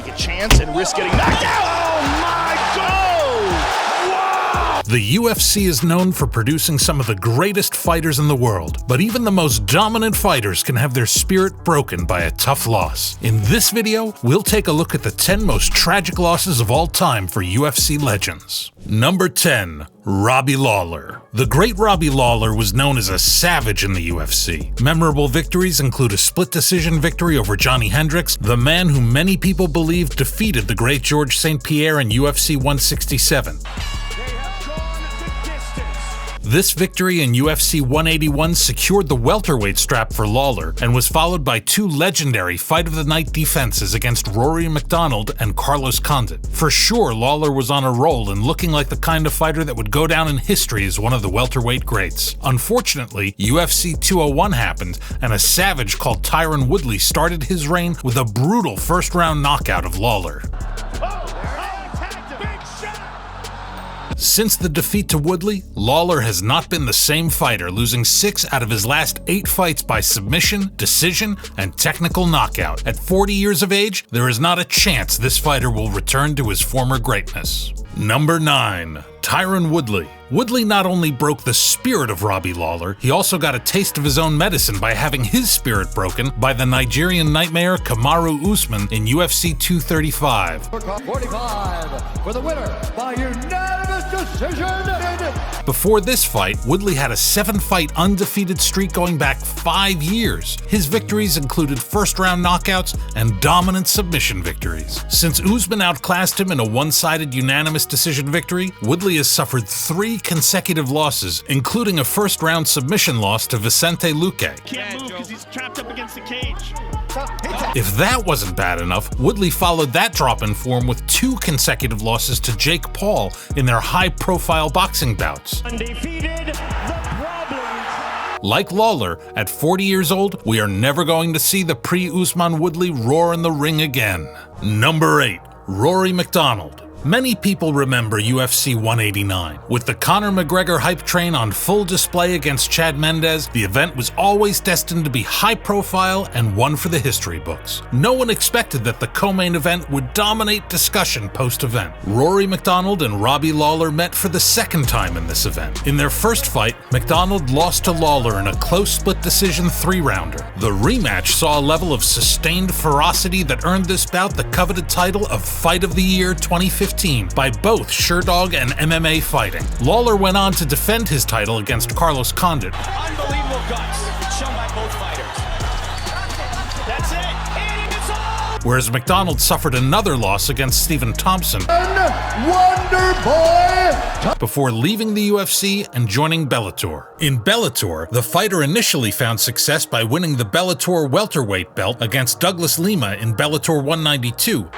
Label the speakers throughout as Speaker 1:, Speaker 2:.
Speaker 1: take a chance and risk getting knocked out. Oh my God! Wow!
Speaker 2: The UFC is known for producing some of the greatest fighters in the world, but even the most dominant fighters can have their spirit broken by a tough loss. In this video, we'll take a look at the 10 most tragic losses of all time for UFC legends. Number 10. Robbie Lawler. The great Robbie Lawler was known as a savage in the UFC. Memorable victories include a split decision victory over Johnny Hendricks, the man who many people believe defeated the great George St. Pierre in UFC 167. This victory in UFC 181 secured the welterweight strap for Lawler and was followed by two legendary Fight of the Night defenses against Rory MacDonald and Carlos Condit. For sure, Lawler was on a roll and looking like the kind of fighter that would go down in history as one of the welterweight greats. Unfortunately, UFC 201 happened, and a savage called Tyron Woodley started his reign with a brutal first-round knockout of Lawler. Since the defeat to Woodley, Lawler has not been the same fighter, losing 6 out of his last 8 fights by submission, decision, and technical knockout. At 40 years of age, there is not a chance this fighter will return to his former greatness. Number 9. Tyron Woodley. Woodley not only broke the spirit of Robbie Lawler, he also got a taste of his own medicine by having his spirit broken by the Nigerian nightmare Kamaru Usman in UFC 235.
Speaker 3: 45 for the winner by unanimous decision.
Speaker 2: Before this fight, Woodley had a 7-fight undefeated streak going back 5 years. His victories included first-round knockouts and dominant submission victories. Since Usman outclassed him in a one-sided unanimous decision victory, Woodley has suffered 3 consecutive losses, including a first-round submission loss to Vicente Luque.
Speaker 1: Can't move because he's trapped up against the cage.
Speaker 2: If that wasn't bad enough, Woodley followed that drop in form with 2 consecutive losses to Jake Paul in their high-profile boxing bouts.
Speaker 1: Undefeated, the problem.
Speaker 2: Like Lawler, at 40 years old, we are never going to see the pre-Usman Woodley roar in the ring again. Number 8. Rory MacDonald. Many people remember UFC 189. With the Conor McGregor hype train on full display against Chad Mendes, the event was always destined to be high profile and one for the history books. No one expected that the co-main event would dominate discussion post-event. Rory MacDonald and Robbie Lawler met for the second time in this event. In their first fight, MacDonald lost to Lawler in a close split decision 3-rounder. The rematch saw a level of sustained ferocity that earned this bout the coveted title of Fight of the Year 2015. By both Sherdog and MMA Fighting. Lawler went on to defend his title against Carlos Condit.
Speaker 1: Unbelievable guts shown by both fighters. That's it. And it's all.
Speaker 2: Whereas MacDonald suffered another loss against Stephen Thompson before leaving the UFC and joining Bellator. In Bellator, the fighter initially found success by winning the Bellator welterweight belt against Douglas Lima in Bellator 192.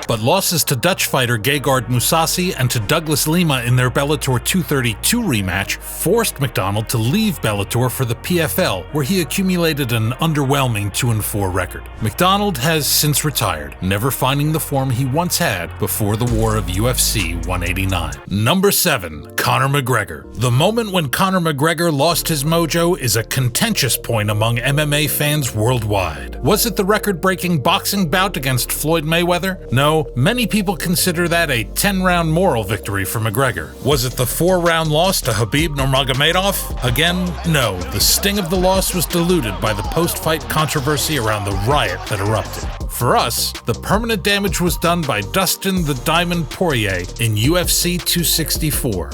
Speaker 2: But losses to Dutch fighter Gegard Mousasi and to Douglas Lima in their Bellator 232 rematch forced MacDonald to leave Bellator for the PFL, where he accumulated an underwhelming 2-4 record. MacDonald has since retired, never finding the form he once had before the war of UFC 189. Number 7. Conor McGregor. The moment when Conor McGregor lost his mojo is a contentious point among MMA fans worldwide. Was it the record-breaking boxing bout against Floyd Mayweather? No. Many people consider that a 10-round moral victory for McGregor. Was it the 4-round loss to Khabib Nurmagomedov? Again, no. The sting of the loss was diluted by the post-fight controversy around the riot that erupted. For us, the permanent damage was done by Dustin the Diamond Poirier in UFC 264.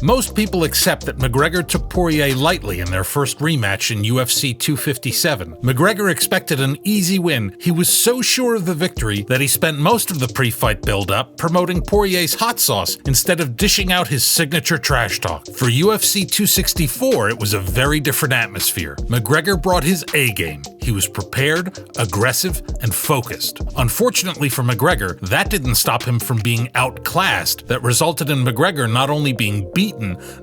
Speaker 2: Most people accept that McGregor took Poirier lightly in their first rematch in UFC 257. McGregor expected an easy win. He was so sure of the victory that he spent most of the pre-fight build-up promoting Poirier's hot sauce instead of dishing out his signature trash talk. For UFC 264, it was a very different atmosphere. McGregor brought his A-game. He was prepared, aggressive, and focused. Unfortunately for McGregor, that didn't stop him from being outclassed. That resulted in McGregor not only being beaten,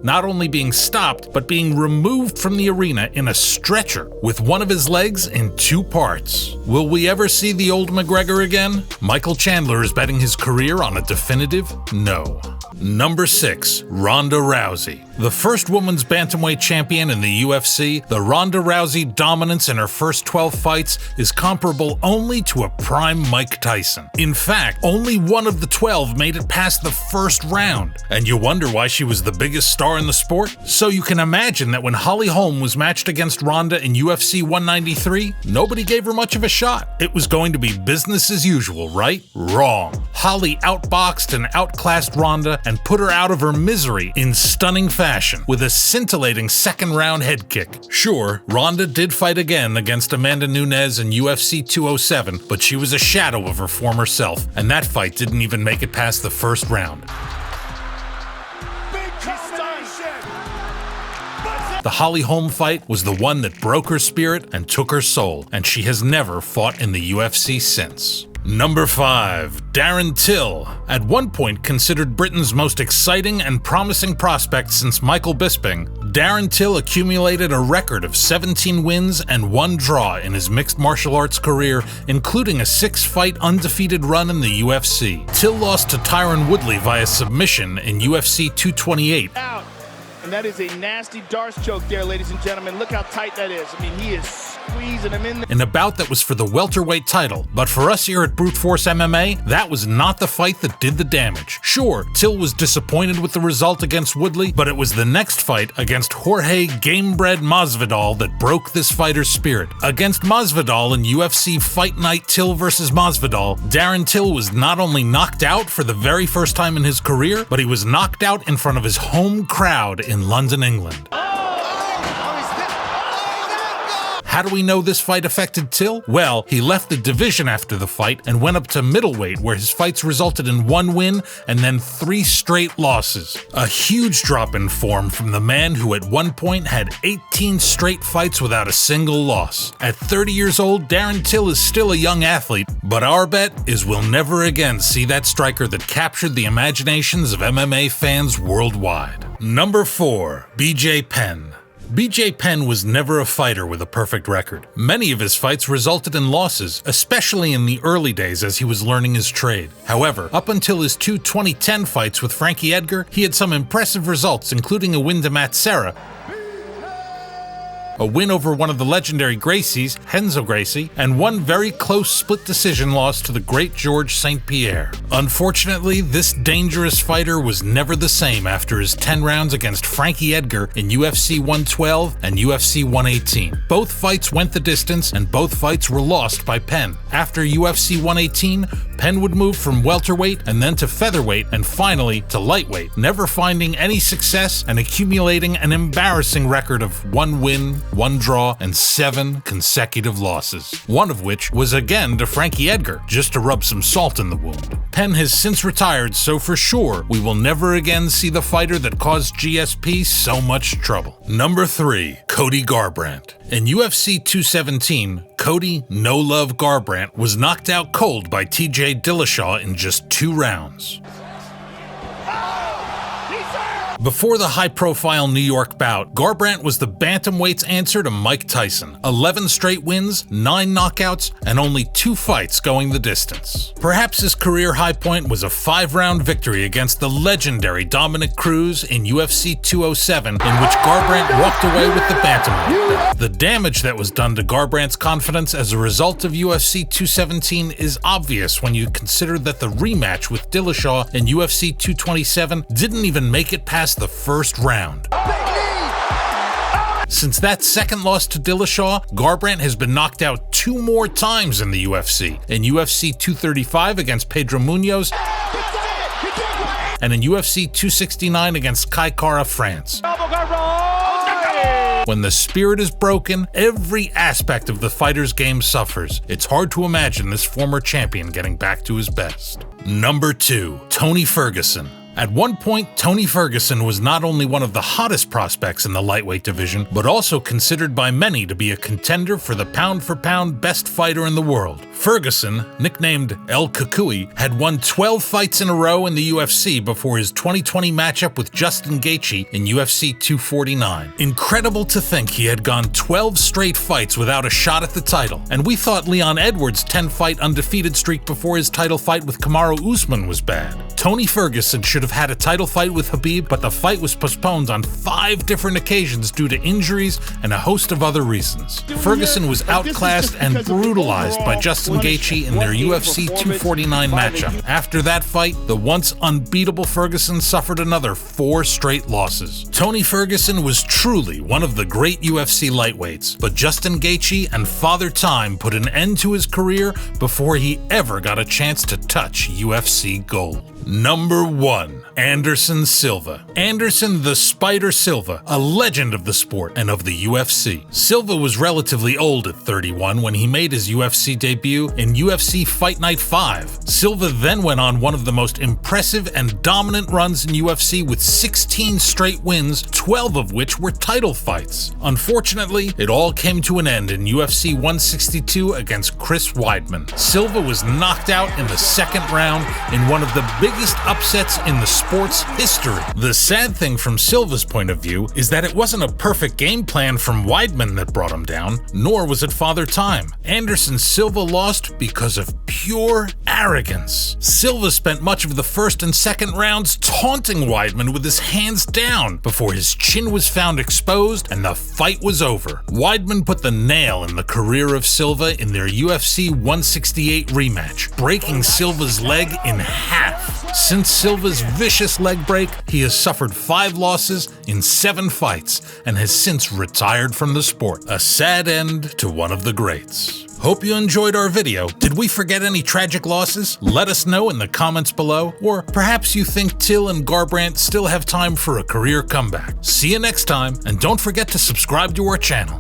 Speaker 2: not only being stopped, but being removed from the arena in a stretcher with one of his legs in 2 parts. Will we ever see the old McGregor again? Michael Chandler is betting his career on a definitive no. Number 6. Ronda Rousey. The first women's bantamweight champion in the UFC, the Ronda Rousey dominance in her first 12 fights is comparable only to a prime Mike Tyson. In fact, only one of the 12 made it past the first round. And you wonder why she was the biggest star in the sport? So you can imagine that when Holly Holm was matched against Ronda in UFC 193, nobody gave her much of a shot. It was going to be business as usual, right? Wrong. Holly outboxed and outclassed Ronda and put her out of her misery in stunning fashion with a scintillating second-round head kick. Sure, Ronda did fight again against Amanda Nunes in UFC 207, but she was a shadow of her former self, and that fight didn't even make it past the first round. The Holly Holm fight was the one that broke her spirit and took her soul, and she has never fought in the UFC since. Number 5. Darren Till. At one point considered Britain's most exciting and promising prospect since Michael Bisping, Darren Till accumulated a record of 17 wins and 1 draw in his mixed martial arts career, including a 6-fight undefeated run in the UFC. Till lost to Tyron Woodley via submission in UFC 228.
Speaker 1: Out. And that is a nasty Darce choke there, ladies and gentlemen. Look how tight that is. I mean, he is squeezing him in there.
Speaker 2: In a bout that was for the welterweight title, but for us here at Brute Force MMA, that was not the fight that did the damage. Sure, Till was disappointed with the result against Woodley, but it was the next fight against Jorge Gamebred Masvidal that broke this fighter's spirit. Against Masvidal in UFC Fight Night Till vs. Masvidal, Darren Till was not only knocked out for the very first time in his career, but he was knocked out in front of his home crowd in London, England. How do we know this fight affected Till? Well, he left the division after the fight and went up to middleweight, where his fights resulted in 1 win and then 3 straight losses. A huge drop in form from the man who at one point had 18 straight fights without a single loss. At 30 years old, Darren Till is still a young athlete, but our bet is we'll never again see that striker that captured the imaginations of MMA fans worldwide. Number 4. BJ Penn. BJ Penn was never a fighter with a perfect record. Many of his fights resulted in losses, especially in the early days as he was learning his trade. However, up until his 2 2010 fights with Frankie Edgar, he had some impressive results, including a win to Matt Serra, a win over one of the legendary Gracies, Renzo Gracie, and 1 very close split decision loss to the great George St. Pierre. Unfortunately, this dangerous fighter was never the same after his 10 rounds against Frankie Edgar in UFC 112 and UFC 118. Both fights went the distance, and both fights were lost by Penn. After UFC 118, Penn would move from welterweight and then to featherweight and finally to lightweight, never finding any success and accumulating an embarrassing record of 1 win, 1 draw, and 7 consecutive losses. One of which was again to Frankie Edgar, just to rub some salt in the wound. Penn has since retired, so for sure, we will never again see the fighter that caused GSP so much trouble. Number 3. Cody Garbrandt. In UFC 217, Cody No Love Garbrandt was knocked out cold by TJ Dillashaw in just 2 rounds. Before the high-profile New York bout, Garbrandt was the bantamweight's answer to Mike Tyson. 11 straight wins, 9 knockouts, and only 2 fights going the distance. Perhaps his career high point was a 5-round victory against the legendary Dominic Cruz in UFC 207, in which Garbrandt walked away with the bantamweight belt. The damage that was done to Garbrandt's confidence as a result of UFC 217 is obvious when you consider that the rematch with Dillashaw in UFC 227 didn't even make it past the first round. Since that second loss to Dillashaw, Garbrandt has been knocked out 2 more times in the UFC. In UFC 235 against Pedro Munoz, and in UFC 269 against Kai Kara France. When the spirit is broken, every aspect of the fighter's game suffers. It's hard to imagine this former champion getting back to his best. Number 2. Tony Ferguson. At one point, Tony Ferguson was not only one of the hottest prospects in the lightweight division, but also considered by many to be a contender for the pound-for-pound best fighter in the world. Ferguson, nicknamed El Cucuy, had won 12 fights in a row in the UFC before his 2020 matchup with Justin Gaethje in UFC 249. Incredible to think he had gone 12 straight fights without a shot at the title, and we thought Leon Edwards' 10-fight undefeated streak before his title fight with Kamaru Usman was bad. Tony Ferguson should have had a title fight with Khabib, but the fight was postponed on 5 different occasions due to injuries and a host of other reasons. Ferguson was outclassed and brutalized by Justin Gaethje in their UFC 249 matchup. After that fight, the once unbeatable Ferguson suffered another 4 straight losses. Tony Ferguson was truly one of the great UFC lightweights, but Justin Gaethje and Father Time put an end to his career before he ever got a chance to touch UFC gold. Number 1. Anderson Silva. Anderson the Spider Silva, a legend of the sport and of the UFC. Silva was relatively old at 31 when he made his UFC debut in UFC Fight Night 5. Silva then went on one of the most impressive and dominant runs in UFC with 16 straight wins, 12 of which were title fights. Unfortunately, it all came to an end in UFC 162 against Chris Weidman. Silva was knocked out in the second round in one of the biggest upsets in the sport's history. The sad thing from Silva's point of view is that it wasn't a perfect game plan from Weidman that brought him down, nor was it Father Time. Anderson Silva lost because of pure arrogance. Silva spent much of the first and second rounds taunting Weidman with his hands down before his chin was found exposed and the fight was over. Weidman put the nail in the career of Silva in their UFC 168 rematch, breaking Silva's leg in half. Since Silva's vicious leg break, he has suffered 5 losses in 7 fights and has since retired from the sport. A sad end to one of the greats. Hope you enjoyed our video. Did we forget any tragic losses? Let us know in the comments below, or perhaps you think Till and Garbrandt still have time for a career comeback. See you next time, and don't forget to subscribe to our channel.